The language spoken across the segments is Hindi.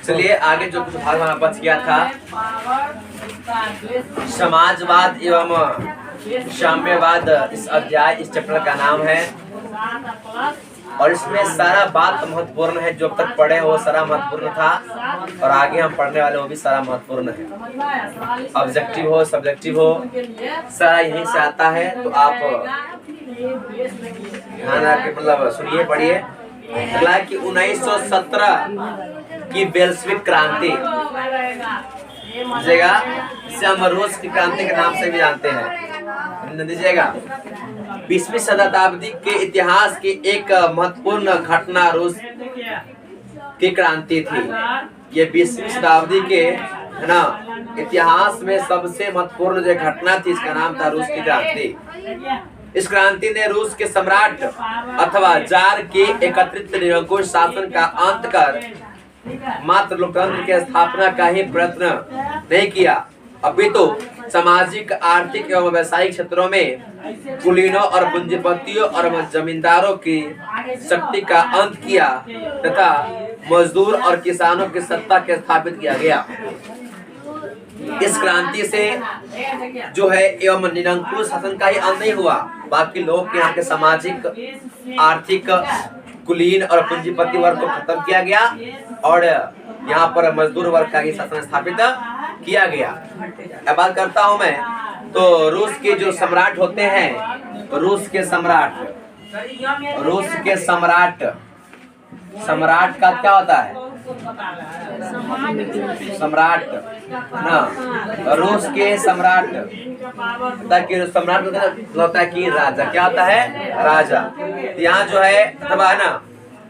चलिए आगे जो कुछ भाग हमारा बच गया था, समाजवाद एवं साम्यवाद, इस अध्याय इस चैप्टर का नाम है। और इसमें सारा बात महत्वपूर्ण है, जो अब तक पढ़े वो सारा महत्वपूर्ण था, और आगे हम पढ़ने वाले वो भी सारा महत्वपूर्ण है। ऑब्जेक्टिव हो सब्जेक्टिव हो, सारा यहीं से आता है। तो आप ध्यान रखिए, मतलब सुनिए पढ़िए। अगला कि 1917 की बेल्शविक क्रांति, दीजिएगा, इसे हम रूस की क्रांति के नाम से भी जानते हैं, दीजिएगा। 20वीं शताब्दी के इतिहास की एक महत्वपूर्ण घटना रूस की क्रांति थी। ये 20वीं शताब्दी के है ना इतिहास में सबसे महत्वपूर्ण जो घटना थी, इसका नाम था रूस की क्रांति। इस क्रांति ने रूस के सम्राट अथवा जार के एकत्रित निरंकुश शासन का अंत कर मात्र लोकतंत्र की स्थापना का ही प्रयत्न नहीं किया, अपितु सामाजिक, आर्थिक एवं व्यावसायिक क्षेत्रों में कुलीनों और पूंजीपतियों और जमींदारों की शक्ति का अंत किया तथा मजदूर और किसानों की सत्ता के स्थापित किया गया। इस क्रांति से जो है एवं निरंकुश शासन का ही अंत नहीं हुआ, बाकी लोग के यहाँ के सामाजिक, आर्थिक, कुलीन और पूंजीपति वर्ग को खत्म किया गया, और यहाँ पर मजदूर वर्ग का ही शासन स्थापित किया गया। अब बात करता हूँ मैं, तो रूस के जो सम्राट होते हैं, रूस के सम्राट का क्या होता है? सम्राट ना, रूस के सम्राट सम्राट होता है कि राजा, क्या होता है? राजा। यहाँ जो है तब ना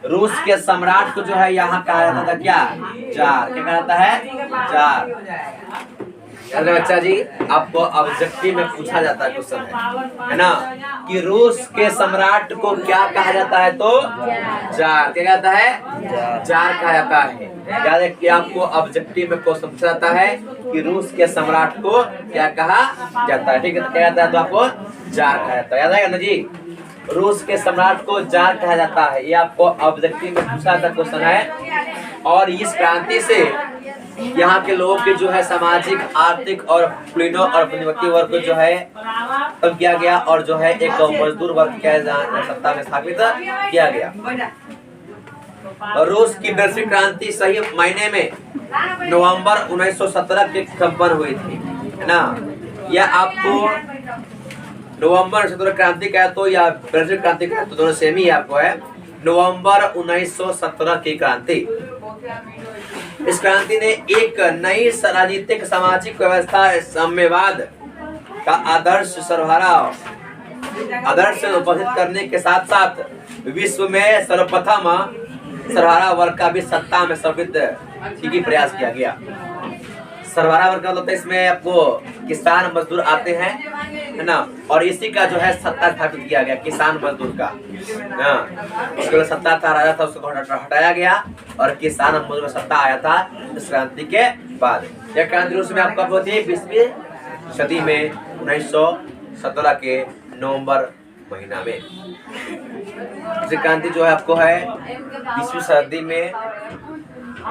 रूस के सम्राट को जो है यहाँ कहा जाता था क्या? जार। क्या कहा जाता है? जार। अरे बच्चा जी, आपको ऑब्जेक्टिव में पूछा जाता है क्वेश्चन है ना, कि रूस के सम्राट को क्या कहा जाता है? तो जार। क्या कहता है? जार कहा जाता है। याद है कि आपको ऑब्जेक्टिव में क्वेश्चन पूछा जाता है कि रूस के सम्राट को क्या कहा जाता है, ठीक है? क्या कहता है? तो आपको जार कहा जाता है, याद आएगा ना जी? रूस के सम्राट को जार कहा जाता है, ये आपको ऑब्जेक्टिव में पूछा जाता क्वेश्चन है। और इस क्रांति से यहाँ के लोगों के जो है सामाजिक, आर्थिक और कुलीनों और पूंजीपति वर्ग को जो है कम किया गया, और जो है एक मजदूर वर्ग के सत्ता में स्थापित किया गया। और रूस की बेल्शविक क्रांति सही महीने में नवंबर 1917 के संपन्न हुई थी, है ना? यह आपको नवंबर 1917 क्रांति का है तो या बेल्शविक क्रांति का है तो दोनों सेम ही आपको है। नवंबर 1917 की क्रांति, इस क्रांति ने एक नई राजनीतिक, सामाजिक व्यवस्था, साम्यवाद का आदर्श उपस्थित करने के साथ साथ विश्व में सर्वप्रथम सर्वहारा वर्ग का भी सत्ता में स्थापित की प्रयास किया गया। सर्वहारा वर्ग का मतलब इसमें आपको किसान मजदूर आते हैं, है ना, और इसी का जो है सत्ता स्थापित किया गया, किसान मजदूर का। उसके सत्ता था, राजा था, उसको हटाया गया और किसान मजदूर सत्ता आया था इस क्रांति के बाद। यह क्रांति रूस में आपका होती है 20वीं सदी में 1917 के नवंबर महीना में। क्रांति जो है आपको है 20वीं सदी में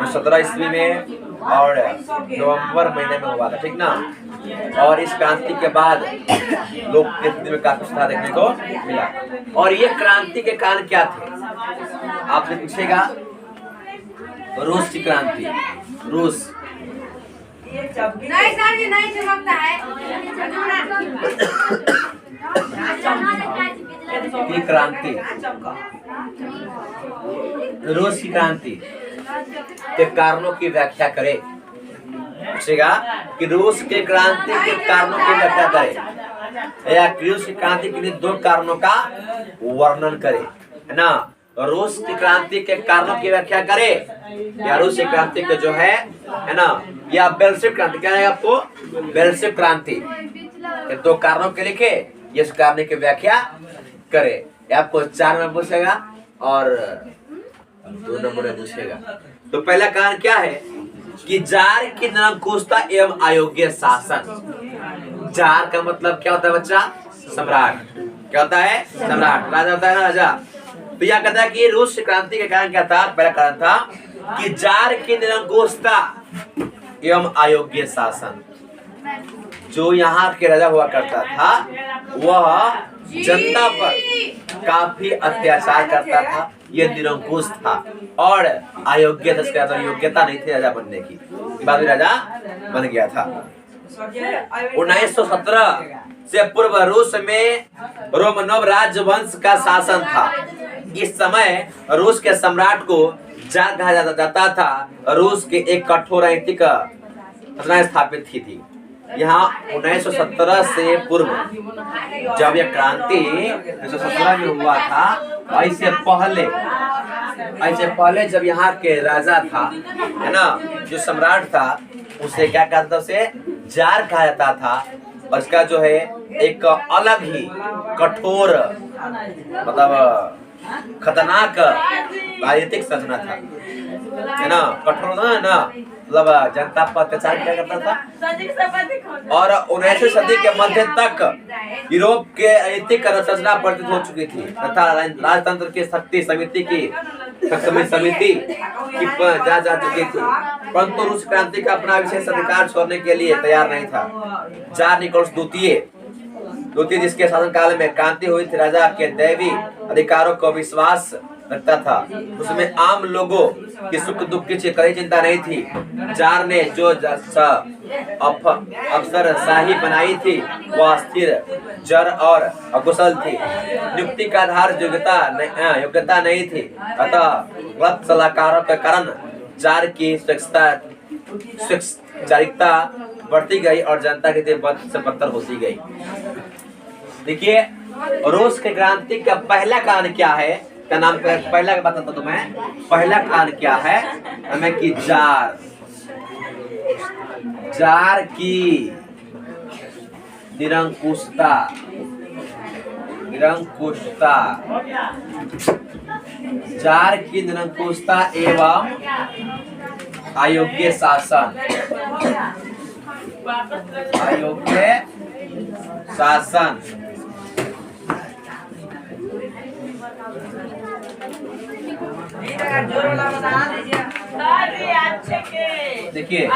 17 ईस्वी में और नवंबर महीने में हुआ था, ठीक ना? और इस क्रांति के बाद लोग की स्थिति में काफी सुधार देखने को मिला। और ये क्रांति के कारण क्या थे आपसे पूछेगा? रूस की क्रांति, रूस नहीं सर, ये नहीं चमकता है की क्रांति, रूस की क्रांति के कारणों की व्याख्या करें। पूछेगा कि रूस के क्रांति के कारणों की व्याख्या करें, या रूस की क्रांति के लिए दो कारणों का वर्णन करें, है ना? रूस की क्रांति के कारणों की व्याख्या करें, या रूस की क्रांति के जो है ना, या बेल्शविक क्रांति, क्या है आपको? बेल्शविक क्रांति के दो कारणों के लिखे, इस कारण की व्याख्या करे। आपको 4 में पूछेगा और 2 नंबर में पूछेगा। तो पहला कारण क्या है कि जार की निरंकुशता एवं अयोग्य शासन। जार का मतलब क्या होता है बच्चा? सम्राट। क्या होता है? सम्राट। राजा होता है ना, राजा। तो यह कहता है कि रूस क्रांति के कारण क्या था? पहला कारण था कि जार की निरंकुशता एवं अयोग्य शासन। जो यहाँ के राजा हुआ करता था वह जनता पर काफी अत्याचार करता था, ये निरंकुश था और अयोग्य था, इसके अंदर योग्यता नहीं थी राजा बनने की, बाद में राजा बन गया था। 1917 से पूर्व रूस में रोमनोव राजवंश का शासन था। इस समय रूस के सम्राट को जार कहा जाता था। रूस के एक कठोर नैतिक रचना स्थापित की थी। यहाँ 1917 से पूर्व जब यह क्रांति 1917 में हुआ था, ऐसे पहले जब यहाँ के राजा था, है ना, जो सम्राट था, उसे क्या कहता था, उसे जार कहा जाता था। और इसका जो है एक अलग ही कठोर मतलब खतरनाक राजनीतिक संरचना था, है ना, कठोर था ना, मतलब जनता पर अत्याचार किया करता था। और 19वीं सदी के मध्य तक यूरोप के राजनीतिक संरचना परिवर्तित हो चुकी थी तथा राजतंत्र की शक्ति समिति की जा चुकी थी, परंतु रूस क्रांति का अपना विशेष अधिकार छोड़ने के लिए तैयार नहीं था। जार निकोलस द्वितीय जिसके शासनकाल में क्रांति हुई थी, राजा के दैवी अधिकारों को विश्वास रखता था। उसमें आम लोगों की सुख दुख की कोई चिंता नहीं थी। जार ने जो अफसर शाही बनाई थी वह स्थिर, जड़ और अकुशल थी। नियुक्ति का आधार योग्यता नहीं थी, अतः गलत सलाहकारों के कारण जार की स्वैच्छिकता बढ़ती गई और जनता की बद से बदतर होती गई। देखिए, रूस की क्रांति का पहला कारण क्या है, क्या नाम पहला बताता तुम्हें। पहला कारण क्या है हमें कि जार की निरंकुशता जार की निरंकुशता एवं अयोग्य शासन। देखिए,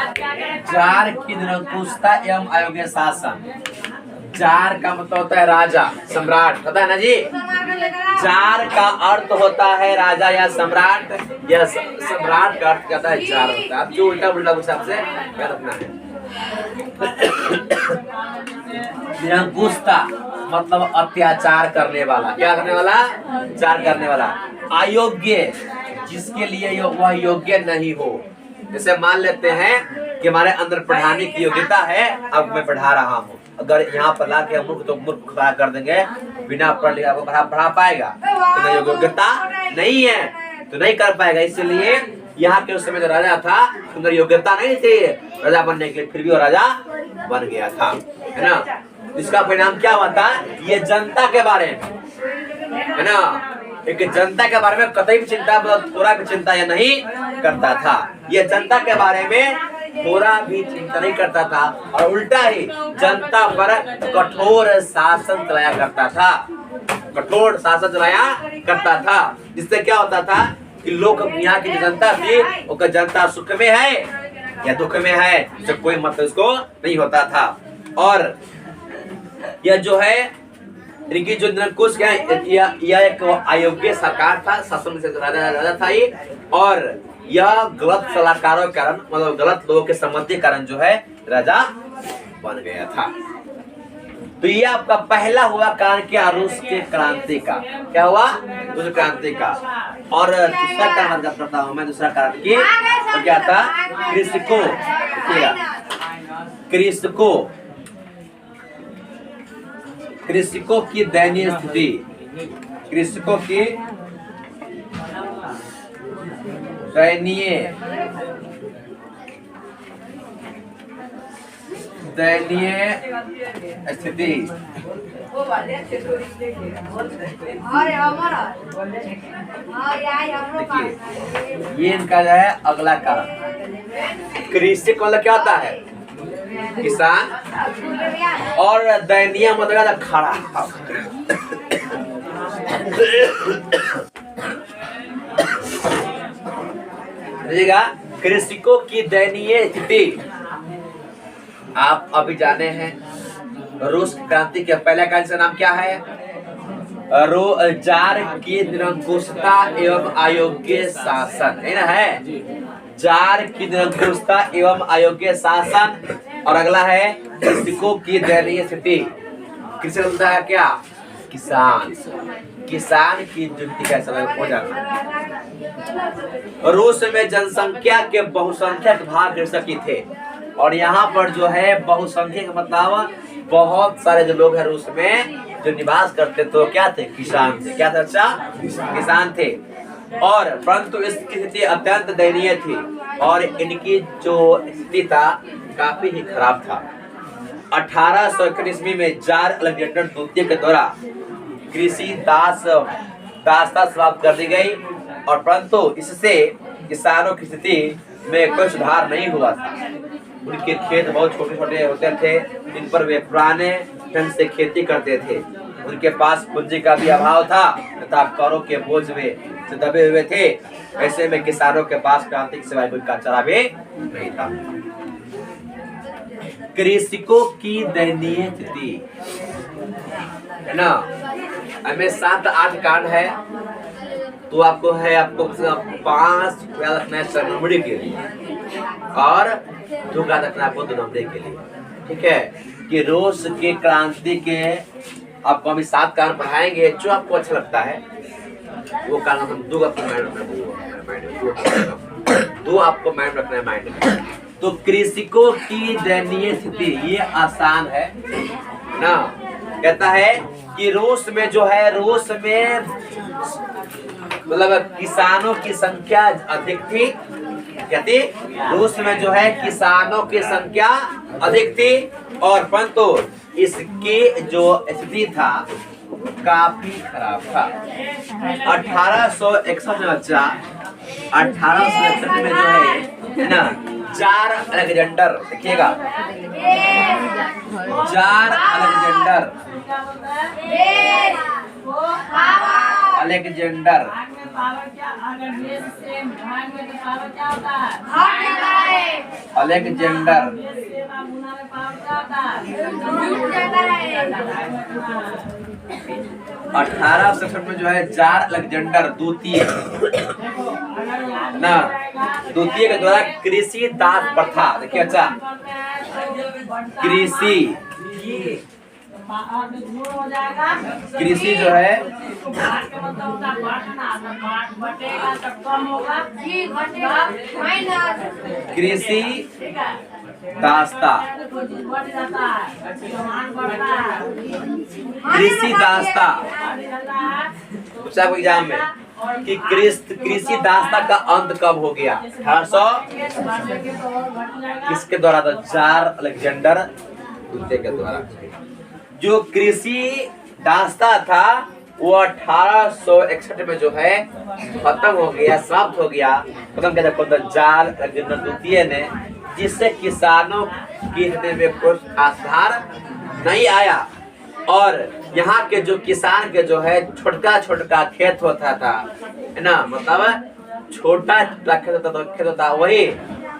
जार की निरंकुशता एवं अयोग्य शासन। जार का मतलब होता है राजा, सम्राट, पता है ना जी। जार का अर्थ होता है राजा या सम्राट, या सम्राट का अर्थ कहता है जार होता है। अब जो उल्टा पुल्टा कुछ आपसे याद रखना है। निरंकुशता मतलब अत्याचार करने वाला, क्या करने वाला, अत्याचार करने वाला। अयोग्य जिसके लिए वह योग्य नहीं हो। जैसे मान लेते हैं कि हमारे अंदर पढ़ाने की योग्यता है, अब मैं पढ़ा रहा हूँ, अगर यहाँ पर ला के मूर्ख तो मूर्ख खड़ा कर देंगे, बिना पढ़ लिखा पढ़ा पाएगा, तो योग्यता नहीं है तो नहीं कर पाएगा। इसलिए यहाँ के उस समय जो राजा था उनकी योग्यता नहीं थी राजा बनने के लिए, फिर भी वो राजा बन गया था, है ना। इसका परिणाम क्या हुआ था, ये जनता के बारे में, है ना, एक जनता के बारे में कतई भी चिंता, थोड़ा भी चिंता ये नहीं करता था। ये जनता के बारे में थोड़ा भी चिंता नहीं करता था और उल्टा ही जनता पर कठोर शासन चलाया करता था। जिससे क्या होता था कि लोग, यहाँ की जनता थी, वो जनता सुख में है या दुख में है, इससे कोई मतलब इसको नहीं होता था। और यह जो है इनकी जो निरंकुश यह एक अयोग्य सरकार था, शासन से राजा था ये, और यह गलत सलाहकारों के कारण, मतलब गलत लोगों के सम्मति के कारण जो है राजा बन गया था। तो ये आपका पहला हुआ कारण क्या, रूस के क्रांति का। क्या हुआ, रूस क्रांति का। और दूसरा कारण बात करता हूँ मैं, दूसरा कारण की तो क्या था, कृषकों की दयनीय स्थिति। कृषकों की दयनीय स्थिति। देखिए, ये इनका जो है अगला कारण। कृषक मतलब क्या होता है, किसान, और दयनीय मतलब खड़ा। देखिएगा, कृषकों की दयनीय स्थिति। आप अभी जाने हैं रूस क्रांति के पहले कार्य का नाम क्या है? जार की निरंकुशता एवं अयोग्य शासन, है ना? है जार की निरंकुशता एवं अयोग्य शासन। और अगला है कृषकों की दयनीय स्थिति। कृषक होता है क्या? किसान। किसान की स्थिति कैसा हो जाता? रूस में जनसंख्या के बहुसंख्यक भाग कृषक ही थे। और यहाँ पर जो है बहुसंख्यक मतलब बहुत सारे जो लोग हैं रूस में जो निवास करते तो क्या थे? किसान थे। क्या था? अच्छा, किसान थे। और परंतु इसकी स्थिति अत्यंत दयनीय थी और इनकी जो स्थिति था काफी ही खराब था। 1800 ईस्वी में जार अलेक्जेंडर द्वितीय के द्वारा कृषि दासता समाप्त कर दी गई और परंतु इससे किसानों की स्थिति में कोई सुधार नहीं हुआ था। उनके खेत बहुत छोटे छोटे होते थे, इन पर वे पुराने ढंग से खेती करते थे। उनके पास पूंजी का भी अभाव था तथा करों के बोझ में से दबे हुए थे। ऐसे में किसानों के पास क्रांति के सिवाय कोई चारा भी नहीं था। कृषकों की दयनीय स्थिति, है ना? हमें 7-8 कांड है तो आपको 5 रखना है सरमुड़ी के लिए और 2 का रखना है आपको 2 नंबर के लिए। ठीक है कि रूस के क्रांति के आपको अभी 7 कांड पढ़ाएंगे। जो आपको अच्छा लगता है वो कांड हम 2 आपको माइंड रखना है माइंड में। तो कृषकों की दयनीय स्थिति ये आसान है ना। कहता है कि रूस में जो है, रूस में मतलब किसानों की संख्या अधिक थी। कहती रूस में जो है किसानों की संख्या अधिक थी और परंतु इसकी जो स्थिति था काफी खराब था। 1861 में बच्चा 1861 में जो है ना जार अलेक्जेंडर, देखिएगा जार अलेक्जेंडर अलेक्जेंडर अलेक्जेंडर 1867 में जो है जार अलेक्जेंडर द्वितीय ना द्वितीय के द्वारा कृषि दास प्रथा, देखिए अच्छा कृषि जो है कृषि दासता एग्जाम में कि कृषि दासता का अंत कब हो गया? 1800 किसके द्वारा था? जार अलेक्जेंडर द्वितीय के द्वारा। जो कृषि दासता था वो 1861 में जो है खत्म हो गया, समाप्त हो गया। खत्म किया जार अलेक्जेंडर द्वितीय ने, जिससे किसानों की स्थिति में कोई सुधार नहीं आया और यहाँ के जो किसान के जो है छोटा खेत होता था, है ना, मतलब छोटा खेत होता वही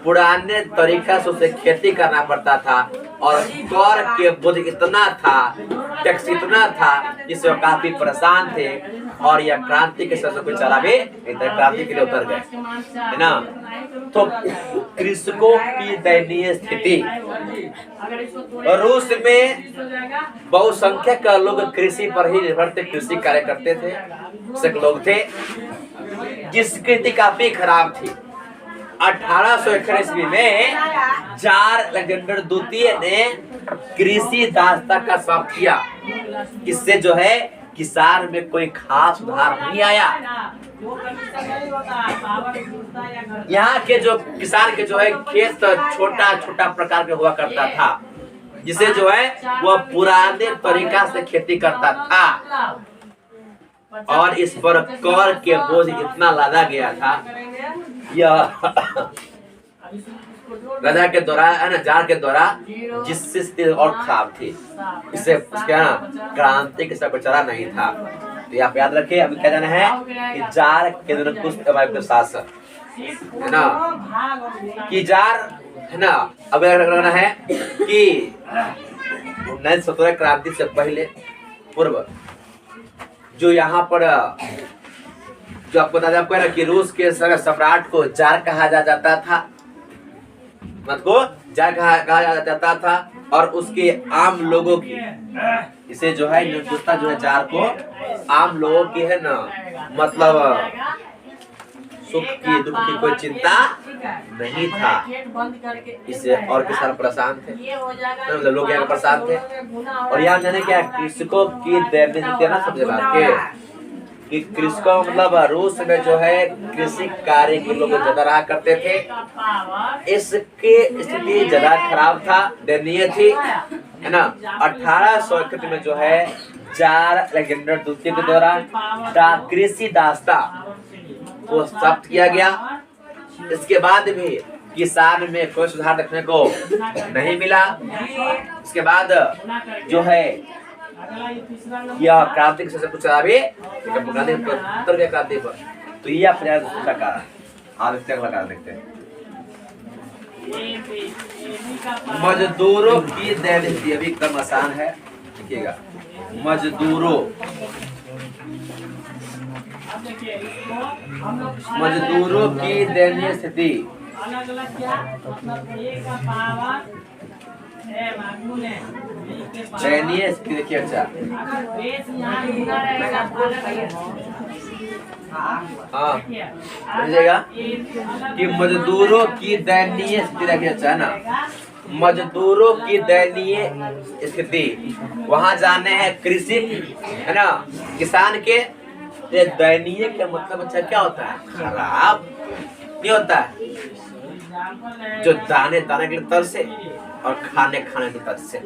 पुराने तरीका से उसे खेती करना पड़ता था और कर के बोझ इतना था, टैक्स इतना था जिससे वो काफी परेशान थे और यह क्रांति के समय कोई चला भी क्रांति के लिए उतर गए, है ना। तो कृषकों की दयनीय स्थिति। रूस में बहुसंख्यक लोग कृषि पर ही निर्भर थे, कृषि कार्य करते थे, कृषक लोग थे जिसकी स्थिति काफी खराब थी। 1861 ईस्वी में जार अलेक्जेंडर द्वितीय ने कृषि दासता का समाप्त किया। इससे जो है किसान में कोई खास सुधार नहीं आया। यहाँ के जो किसान के जो है खेत छोटा प्रकार का हुआ करता था, जिसे जो है वह पुराने तरीका से खेती करता था और इस पर कर के बोझ इतना लादा गया था। यह राजा के द्वारा, है ना, जार के द्वारा, जिससे स्थिति और खराब थी। इससे क्या क्रांति के सब चला नहीं था। तो आप याद रखें, अभी क्या जाना है कि जार के शासन है ना, कि जार है ना। अब कहना है कि 1917 क्रांति से पहले पूर्व जो यहाँ पर जो आपको बता आपको ना कि रूस के सम्राट को जार कहा जाता था, मत को जार कहा जाता था, और उसके आम लोगों की इसे जो है निर्दोषता जो है जार को आम लोगों की है ना, मतलब सुख की दुख की कोई चिंता नहीं था। इससे और किसान परेशान थे, मतलब लोग यहाँ परेशान थे। और यहाँ जाने क्या कृषकों की दैन्य ना समझे बात के कि कृषकों मतलब रूस में जो है कृषि कार्य के लोग ज्यादा रहा करते थे। इसकी स्थिति ज्यादा खराब था, दयनीय थी, है ना। 1861 में जो है जार अलेक्जेंडर द्वितीय के द्वारा कृषि दास्ता को समाप्त किया गया। इसके बाद भी किसान में कोई सुधार देखने को नहीं मिला। इसके बाद जो है यह क्रांति से कुछ अभी उत्तर के क्रांति पर, तो ये अपने दूसरा कारण अगला कारण देखते हैं। मजदूरों की दैनिक अभी कम आसान है, देखिएगा। मजदूरों की दयनीय स्थिति, दयनीय स्थिति देखिए। अच्छा हाँ समझिएगा कि मजदूरों की दयनीय स्थिति देखिए। अच्छा है ना, मजदूरों की दयनीय स्थिति वहाँ जाने हैं कृषि, है ना, किसान के। दयनीय का मतलब अच्छा क्या होता है? खराब नहीं होता है, जो दाने दाने के लिए तरसे और खाने खाने की तरफ से,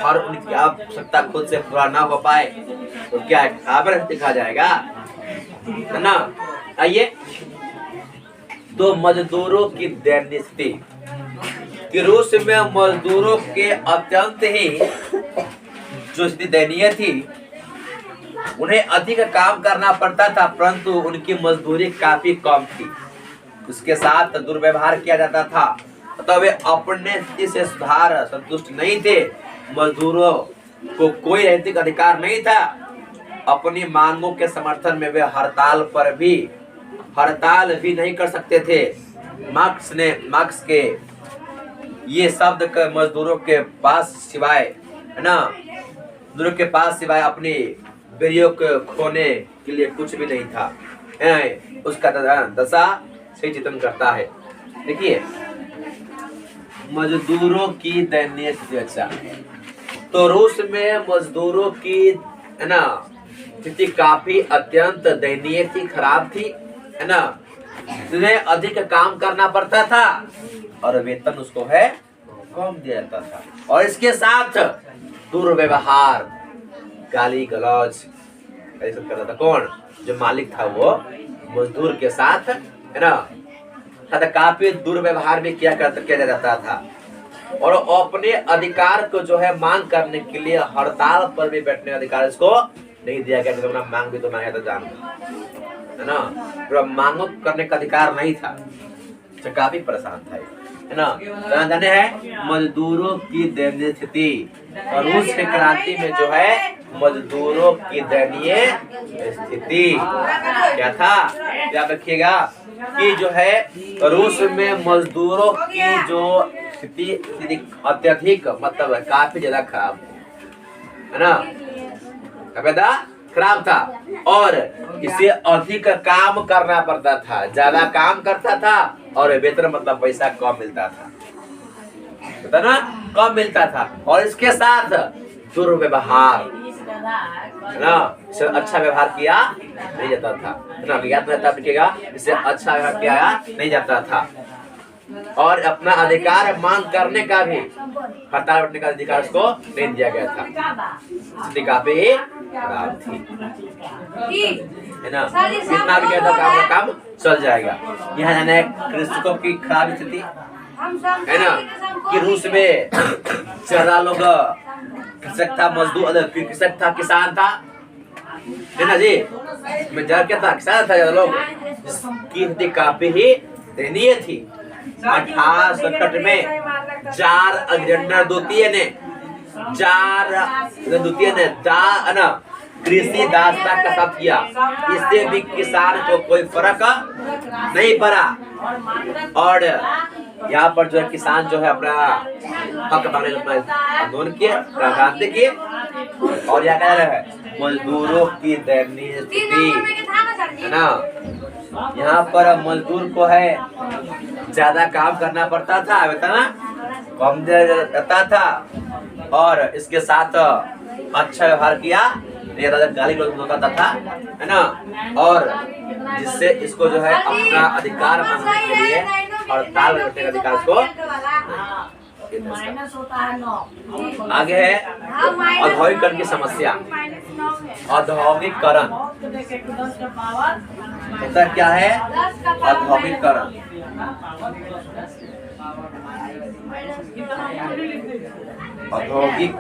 और उनकी आवश्यकता खुद से पूरा ना हो पाए तो क्या है, खबर दिखा जाएगा, है ना। आइए, तो मजदूरों की दयनीय स्थिति कि रूस में मजदूरों के अत्यंत ही जो स्थिति दयनीय थी, उन्हें अधिक काम करना पड़ता था परंतु उनकी मजदूरी काफी कम थी। उसके साथ दुर्व्यवहार किया जाता था, तो वे अपने स्थिति से सुधार संतुष्ट नहीं थे। मजदूरों को कोई नैतिक अधिकार नहीं था। अपनी मांगों के समर्थन में वे हड़ताल भी नहीं कर सकते थे। मार्क्स के ये शब्द के मजदूरों के पास सिवाय, है ना, मजदूरों के पास सिवाय अपनी बेरियों को खोने के लिए कुछ भी नहीं था। उसका दशा से चित्रण करता है। देखिए, मजदूरों की दयनीय स्थिति। अच्छा, तो रूस में मजदूरों की, है ना, स्थिति काफी अत्यंत दयनीय थी, खराब थी, है ना। उन्हें अधिक काम करना पड़ता था और वेतन उसको है कम दिया जाता था, और इसके साथ दुर्व्यवहार, गाली गलौज करता था। कौन? जो मालिक था वो मजदूर के साथ, है ना, काफी दुर्व्यवहार भी किया जाता था। और अपने अधिकार को जो है मांग करने के लिए हड़ताल पर भी बैठने का अधिकार इसको नहीं दिया गया। जब अपना मांग भी तो मांगा था, जान, है ना, तो मांगो करने का अधिकार नहीं था, तो काफी परेशान था, है ना। जाने हैं मजदूरों की दयनीय स्थिति, और रूस के क्रांति में जो है मजदूरों की दयनीय स्थिति क्या था, याद रखिएगा कि जो है रूस में मजदूरों की जो स्थिति अत्यधिक, मतलब काफी ज्यादा खराब है ना, खराब था, और इसे अधिक काम करना पड़ता था, ज्यादा काम करता था, और वेतन मतलब पैसा कम मिलता था, पता ना, कम मिलता था। और इसके साथ दुर्व्यवहार, है ना, इसे अच्छा व्यवहार किया नहीं जाता था, है ना, याद रखिएगा, इसे अच्छा व्यवहार किया नहीं जाता था। और अपना अधिकार मांग करने का भी, हड़ताल बैठने का अधिकार उसको नहीं दिया गया था। स्थिति काफी खराब थी, है ना। कितना भी कहता था काम चल जाएगा। यहाँ जाने कृषकों की खराब स्थिति, है ना, कि रूस में ज्यादा लोग कृषक था, मजदूर, कृषक था, किसान था, है ना जी। मैं जब क्या था अक्सर था लोग जिसकी हिंदी काफी ही दयनीय थी। 1867 में 4 अलेक्जेंडर द्वितीय ने कृषि दासता का साथ किया। इससे भी किसान को कोई फर्क नहीं पड़ा और यहाँ पर जो है किसान जो है अपना हक मांगने आंदोलन किए, क्रांति किए और यहाँ कह रहे हैं मजदूरों की दयनीय स्थिति है ना। यहाँ पर मजदूर को है ज्यादा काम करना पड़ता था, वेतन कम दिया जाता था और इसके साथ अच्छा व्यवहार किया, गाली होता था है ना। और जिससे इसको जो है अपना अधिकार मांगने के लिए हड़ताल करने का अधिकार को आगे है औद्योगिकरण की समस्या। औद्योगिकरण होता क्या है? औद्योगिकरण औद्योगिक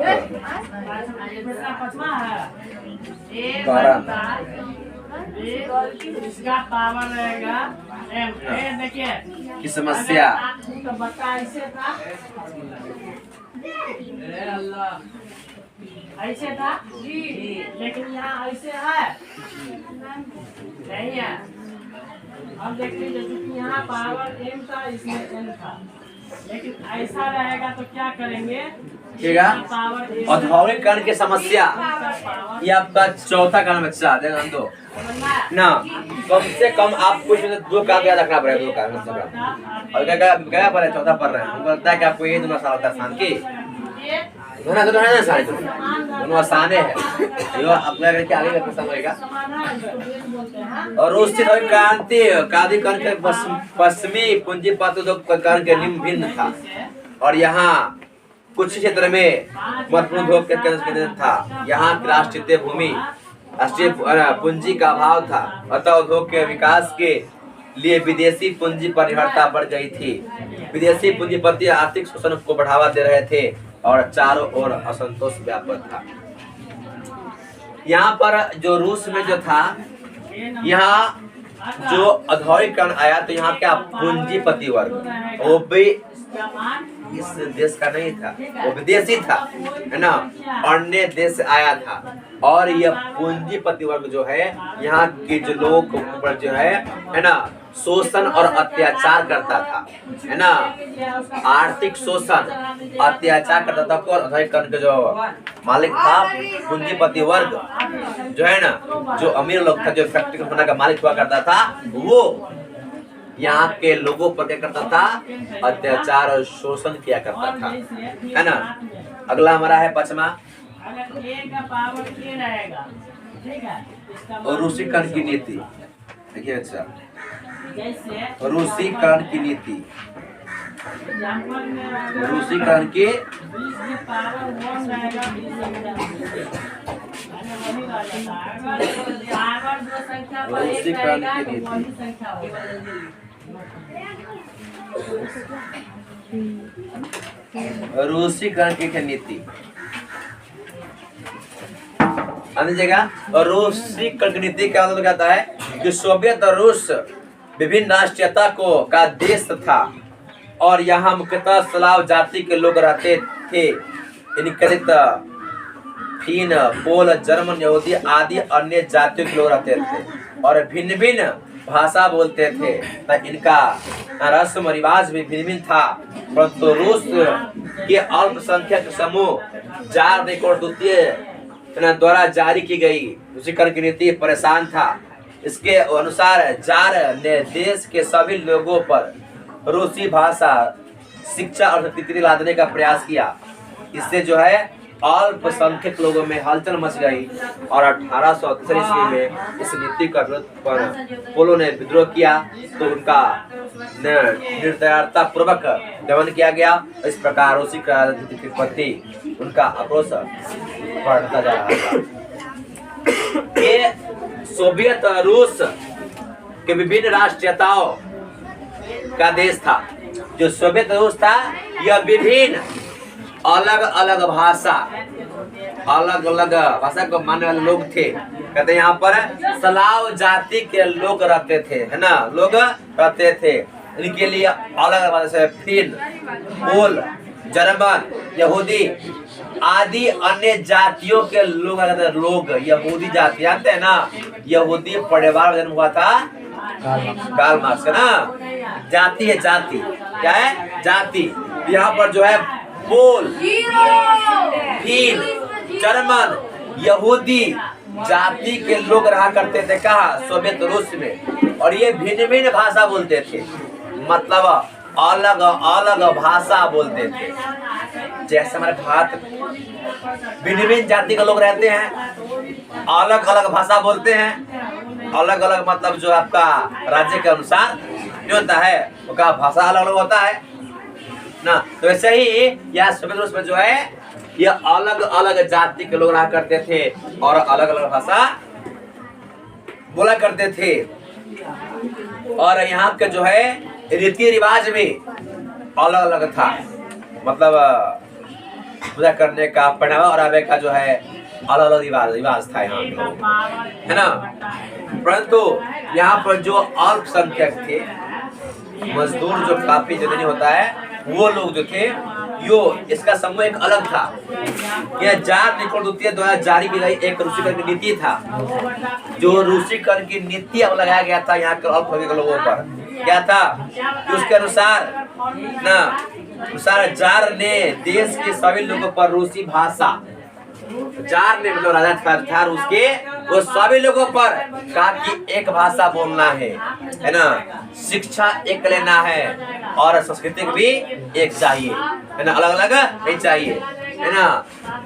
इसका पावर रहेगा देखिए की समस्या। ऐसे था जी, लेकिन यहाँ ऐसे है नहीं है। अब देख लीजिए क्योंकि यहाँ पावर एम था, इसमें एन था, लेकिन ऐसा रहेगा तो क्या करेंगे? ठीक है। औद्योगिकरण की समस्या ये आपका चौथा कारण बच्चा दो ना। कम से कम आप कुछ 2 काम याद रखना पड़ेगा, 2 कारण और क्या पर चौथा पढ़ रहे हैं। हमको लगता है कि आपको ये दोनों आसान आसान की दोनों आसान है। यो अपना करके आगे का समझेगा। और रूस क्रांति क्रांतिकरण के पश्चिमी पूंजीपति उद्योगकरण के निम्न भिन्न था और यहाँ कुछ क्षेत्र में महत्वपूर्ण उद्योग के केंद्र था। यहाँ की राष्ट्रीय भूमि राष्ट्रीय पूंजी का अभाव था, अतः उद्योग के विकास के लिए विदेशी पूंजी पर निर्भरता बढ़ गई थी। विदेशी पूंजीपति आर्थिक शोषण को बढ़ावा दे रहे थे और चारों ओर असंतोष व्यापक था। यहाँ पर जो रूस में जो था, यहाँ जो औद्योगिकरण आया तो यहाँ क्या पूंजीपति वर्ग वो भी इस देश का नहीं था, वो विदेशी था है ना, अन्य देश से आया था। और यह पूंजीपति वर्ग जो है यहाँ के जो लोग ऊपर जो है ना शोषण और अत्याचार करता था है ना। आर्थिक शोषण अत्याचार करता था और औद्योगिकरण के जो मालिक था पूंजीपति वर्ग जो है ना, जो अमीर लोग था, जो फैक्ट्री कंपनी का मालिक हुआ करता था, वो यहाँ के लोगों पर क्या करता था? अत्याचार और शोषण किया करता था है ना। अगला हमारा है 5वां रूसीकरण की नीति। देखिए अच्छा, रूसीकरण की नीति, रूसीकरण की रूसीकरण की नीति, रूसीकरण की नीति अन्य जगह। और रूसीकरण की नीति क्या मतलब कहता है कि सोवियत रूस विभिन्न राष्ट्रीयता को का देश था और यहाँ मुख्यतः स्लाव जाति के लोग रहते थे। फिन, पोल, जर्मन, यहूदी आदि अन्य जातियों के लोग रहते थे और भिन्न भिन्न भाषा बोलते थे। इनका रस्म रिवाज भी भिन्न भिन्न था, परंतु रूस के अल्पसंख्यक समूह जार निकोल द्वितीय द्वारा जारी की गई रूसीकरण की नीति परेशान था। इसके अनुसार जार ने देश के सभी लोगों पर रूसी भाषा, शिक्षा और संस्कृति लादने का प्रयास किया। इससे जो है अल्पसंख्यक लोगों में हलचल मच गई और 1838 ईस्वी में इस नीति का विरोध पर पोलो ने विद्रोह किया तो उनका निर्दयता पूर्वक दमन किया गया। इस प्रकार रूसी क्रांति के प्रति उनका आक्रोश बढ़ता जा रहा था। ये सोवियत रूस के विभिन्न राष्ट्रीयताओं का देश था। जो सोवियत रूस था यह विभिन्न अलग अलग भाषा को मानने वाले लोग थे कहते हैं यहाँ पर स्लाव जाति के लोग रहते थे, है ना, लोग रहते थे। इनके लिए अलग अलग से फिन, पोल, जर्मन, यहूदी आदि अन्य जातियों के लोग यहूदी जाति जानते हैं ना, यहूदी परिवार जन्म हुआ था कार्ल मार्क्स, है ना। जाति है, जाति क्या है, जाति। यहाँ पर जो है पोल, फिन, जर्मन, यहूदी जाति के लोग रहा करते थे कहा, सोवियत रूस में। और ये भिन्न भिन्न भाषा बोलते थे, मतलब अलग अलग भाषा बोलते थे। जैसे हमारे भारत भिन्न भिन्न जाति के लोग रहते हैं, अलग अलग भाषा बोलते हैं, अलग अलग मतलब जो आपका राज्य के अनुसार जो होता है उसका भाषा अलग अलग होता है ना। तो वैसे ही यहाँ सोवियत रूस में जो है ये अलग अलग जाति के लोग रहा करते थे और अलग अलग भाषा बोला करते थे। और यहाँ के जो है रीति रिवाज भी अलग अलग था, मतलब पूजा करने का, पहनावा और आवे का जो है अलग अलग रिवाज था यहाँ पे, है ना। परंतु यहाँ पर जो अल्पसंख्यक थे, मजदूर जो काफी जननी होता है, वो लोग जो थे यो इसका समूह एक अलग था। यह जार निकोल द्वितीय द्वारा जारी की गई एक रूसी कर की नीति था, जो रूसी कर की नीति अब लगाया गया था यहाँ के अल्पसंख्यक लोगों पर। क्या था कि उसके अनुसार जार ने देश के सभी लोगों पर रूसी भाषा, जार ने मतलब राजा था रूस के, वो सभी लोगों पर कहा कि एक भाषा बोलना है ना, शिक्षा एक लेना है और संस्कृति भी एक चाहिए, है ना, अलग अलग नहीं चाहिए, है ना।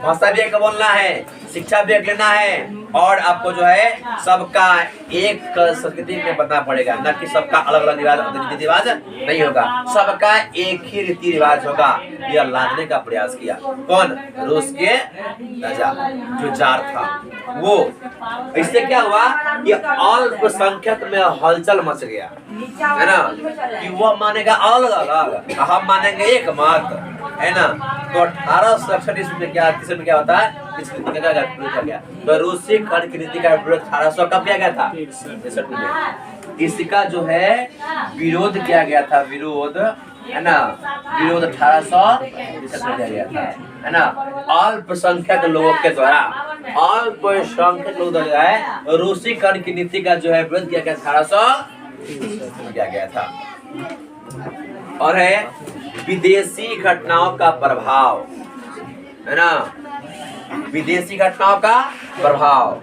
भाषा भी एक बोलना है, शिक्षा भी एक लेना है, और आपको जो है सबका एक संस्कृति में बताना पड़ेगा, न कि सबका अलग अलग रीति रिवाज नहीं होगा, सबका एक ही रीति रिवाज होगा। यह लादने का प्रयास किया कौन, रूस के राजा जो जार था वो। इससे क्या हुआ कि अल्पसंख्यक में हलचल मच गया, है ना, कि वो मानेगा अलग अलग, हम मानेंगे एक मत, है ना। तो 1861 में क्या होता है, इस नीति का विरोध किया गया। तो रूसी खंड की नीति का विरोध 1800 कब किया गया था, 63 में। इसका जो है विरोध किया गया था, विरोध, है ना, विरोध 1863 में किया गया था, है ना। अल्पसंख्यक लोगों के द्वारा, अल्पसंख्यक लोग जो है रूसी खंड की नीति का जो है विरोध किया गया 1863 में किया गया था। और है विदेशी घटनाओं का प्रभाव, है ना, विदेशी घटनाओं का प्रभाव।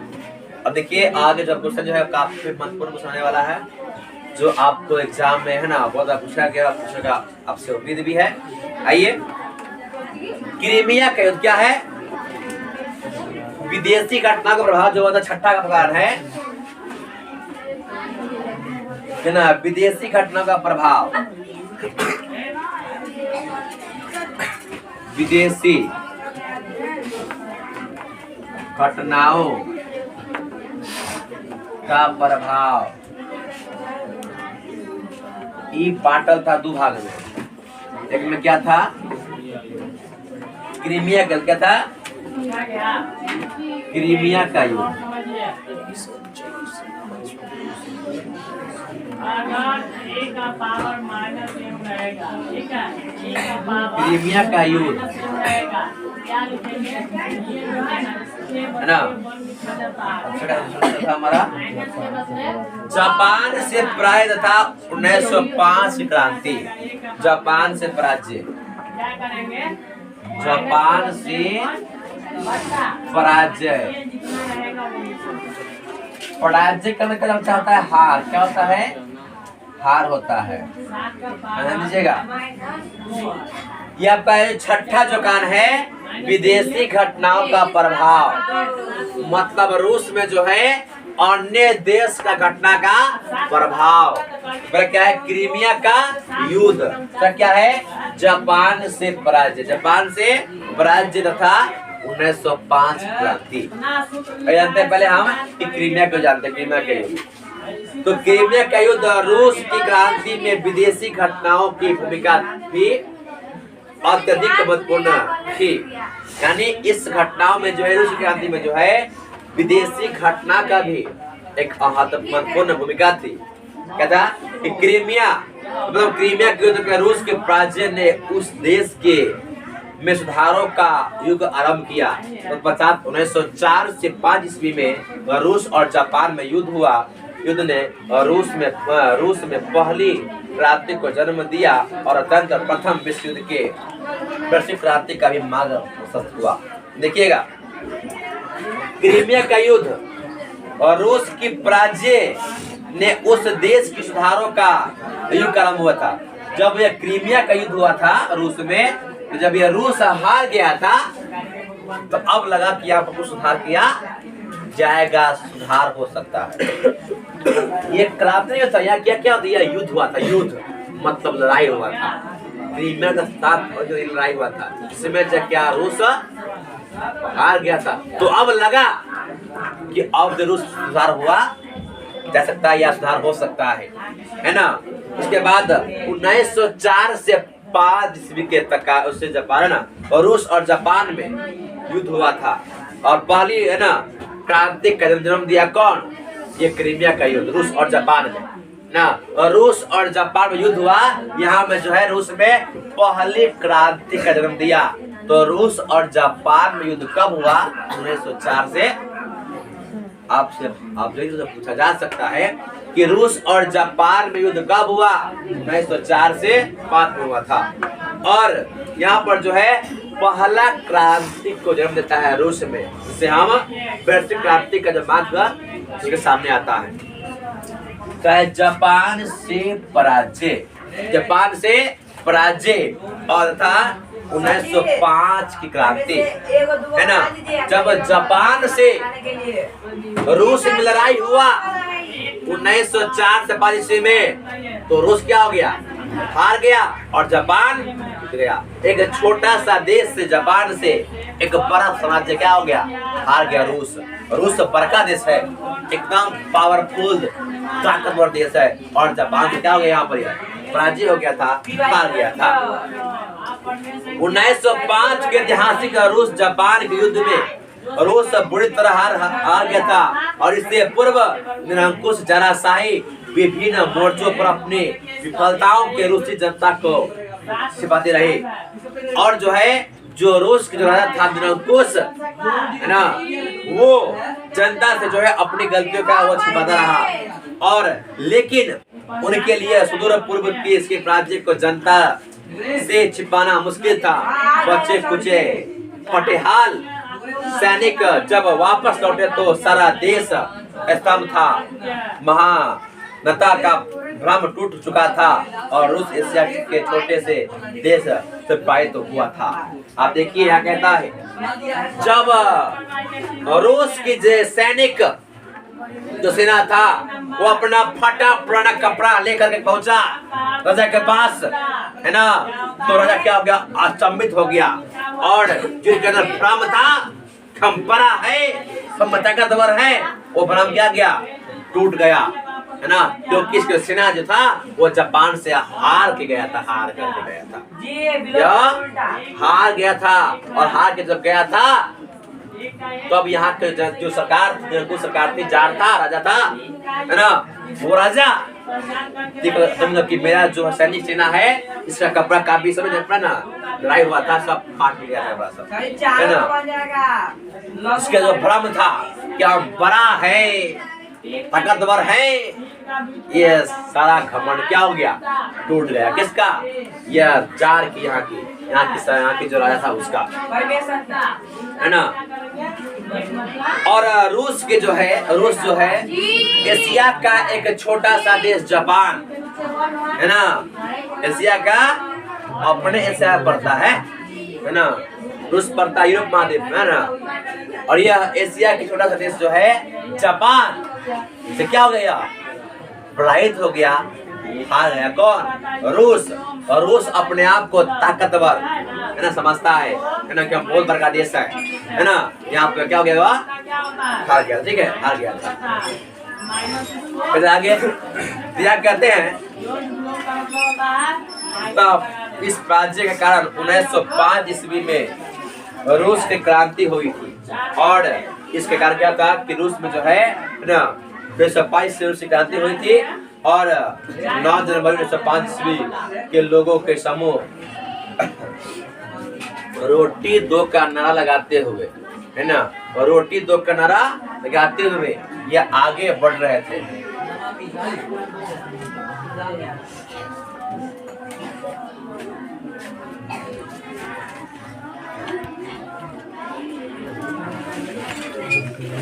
अब देखिए आगे जो क्वेश्चन जो है काफी महत्वपूर्ण क्वेश्चन आने वाला है, जो आपको एग्जाम में, है ना, बहुत पूछा गया, पूछेगा, आपसे उम्मीद भी है। आइए, क्रीमिया का युद्ध क्या है, विदेशी घटना का प्रभाव जो होता है, छठा का प्रकार है ना, विदेशी घटना का प्रभाव, विदेशी घटनाओं का प्रभाव। ई बांटल था दो भाग में, एक में क्या था, क्रीमिया का क्या था, क्रीमिया का युद्ध, क्रीमिया का युद्ध, है ना। हमारा जापान से पराजय था 1905 की क्रांति, जापान से पराजय, जापान से पराजय, पराजय करने का मतलब होता है हार, क्या होता है, हार होता है, लीजिएगा। यह आपका छठा जो कान है, विदेशी घटनाओं का प्रभाव, मतलब रूस में जो है अन्य देश का घटना का प्रभाव। क्या है, क्रीमिया का युद्ध, तो क्या है, जापान से पराजय, जापान से पराजय तथा 1905 क्रांति। जानते हैं पहले हम कि क्रीमिया को जानते हैं, क्रीमिया का युद्ध। तो क्रीमिया का युद्ध रूस की क्रांति में विदेशी घटनाओं की भूमिका भी अत्यधिक महत्वपूर्ण थी। यानी इस घटनाओं में जो है, रूस क्रांति में जो है विदेशी घटना का भी एक महत्वपूर्ण भूमिका थी। क्या था कि क्रीमिया मतलब क्रीमिया के युद्ध में रूस के पराजय ने उस देश के में सुधारों का युग आरंभ किया। तो 1904 से 5 ईस्वी में रूस और जापान में युद्ध हुआ। युद्ध ने रूस में पहली क्रांति को जन्म दिया और अत्यंत प्रथम विश्व युद्ध के वैश्विक क्रांति का भी मार्ग प्रशस्त हुआ। देखिएगा, क्रीमिया का युद्ध और रूस की पराजय ने उस देश की सुधारों का युग आरंभ हुआ था। जब यह क्रीमिया का युद्ध हुआ था रूस में, तो जब यह रूस हार गया था तो अब लगा कि यहाँ पर कुछ सुधार किया जाएगा, सुधार हो सकता है। ये क्रांति जो था, यहाँ क्या होता है, युद्ध हुआ था। युद्ध मतलब लड़ाई हुआ था। क्रीमिया का साथ जो लड़ाई हुआ था, इसमें जब क्या रूस हार गया था, तो अब लगा कि अब रूस सुधार हुआ जा सकता है या सुधार हो सकता है ना। उसके बाद 1904 से 5 ईस्वी के तक उससे जापान ना और रूस और जापान में युद्ध हुआ था और पहली है ना क्रांति का जन्म दिया कौन? ये क्रीमिया का युद्ध रूस और जापान में ना। और रूस और जापान में युद्ध हुआ, यहाँ में जो है रूस में पहली क्रांति का जन्म दिया। तो रूस और जापान में युद्ध कब हुआ? 1904 से आपसे पूछा जा सकता है कि रूस और जापान में युद्ध कब हुआ? 1904 से 5 में हुआ था। और यहाँ पर जो है पहला क्रांति को जन्म देता है रूस में, जिसे हम वैश्विक क्रांति का जब मार्ग उसके सामने आता है। तो जापान से पराजय और था 1905 की क्रांति, है ना। जब जापान से रूस में लड़ाई हुआ 1904 से 5 ईस्वी में, तो रूस क्या हो गया? हार गया और जापान जीत गया। एक छोटा सा देश से, जापान से, एक बड़ा साम्राज्य क्या हो गया? हार गया रूस। रूस बड़का देश है, एकदम पावरफुल ताकतवर देश है, और जापान से क्या हो गया? यहाँ पर पराजय हो गया था, हार गया था। 1905 के ऐतिहासिक रूस जापान के युद्ध में रूस बुरी तरह हार गया था, और इससे पूर्व निरंकुश जाराशाही विभिन्न मोर्चों पर अपनी विफलताओं के रूसी जनता को छिपाते रहे। और जो है जो रूस के जो राजा था निरंकुश, है ना, वो जनता से जो है अपनी गलतियों का वो छिपाता रहा। और लेकिन उनके लिए सुदूर पूर्व की इसके राज्य को जनता से छिपाना मुश्किल था। बच्चे कुचे फटेहाल सैनिक जब वापस लौटे तो सारा देश स्तंभ था। महानता का भ्रम टूट चुका था और रूस एशिया के छोटे से देश से पारित हुआ था। आप देखिए यहाँ कहता है, जब रूस की सैनिक जो सेना था वो अपना फटा पुराना कपड़ा लेकर के पहुंचा राजा के पास, है ना, तो राजा क्या हो गया? अचंभित हो गया, और जिनके अंदर भ्रम था, हम बड़ा है, हम ताकतवर है, वो भ्रम क्या गया? टूट गया, है ना। क्योंकि इसके सेना जो था वो जापान से हार के गया था, हार करके गया था, हार गया था। और हार के जब गया था तो अब यहाँ के जो सरकार थी, जार था, राजा था, है ना, वो राजा समझो कि मेरा जो सैनिक सेना है इसका कपड़ा काफी समझ ना लड़ाई हुआ था, सब फाट गया था, सब, है ना। इसका जो भ्रम था क्या हम बड़ा है, ताकतवर है, ये सारा घमंड क्या हो गया? टूट गया। किसका? यह जार की, यहाँ की जो राजा था उसका, है ना। और रूस जो है एशिया का एक छोटा सा देश जापान, है ना, एशिया का अपने एशिया पड़ता है ना, रूस पड़ता यूरोप महाद्वीप में, है ना। और यह एशिया की छोटा सा देश जो है जापान से क्या हो गया? पराजित हो गया, हार गया। कौन? रूस। और रूस अपने आप को ताकतवर, है ना, समझता है ना, कि हम बहुत बड़ा देश है ना। यहाँ पे क्या हो गया? हार गया, ठीक है, हार गया था। फिर आगे क्या कहते हैं? तब इस पराजय के कारण 1905 ईस्वी में रूस की क्रांति हुई थी, और इसके कारण क्या था कि रूस में जो है ना 1922 से उसकी क्रांति हुई थी और 9 जनवरी 1905 ईस्वी के लोगों के समूह रोटी दो का नारा लगाते हुए, है ना, रोटी दो का नारा लगाते हुए ये आगे बढ़ रहे थे।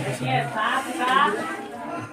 देखिए 7 का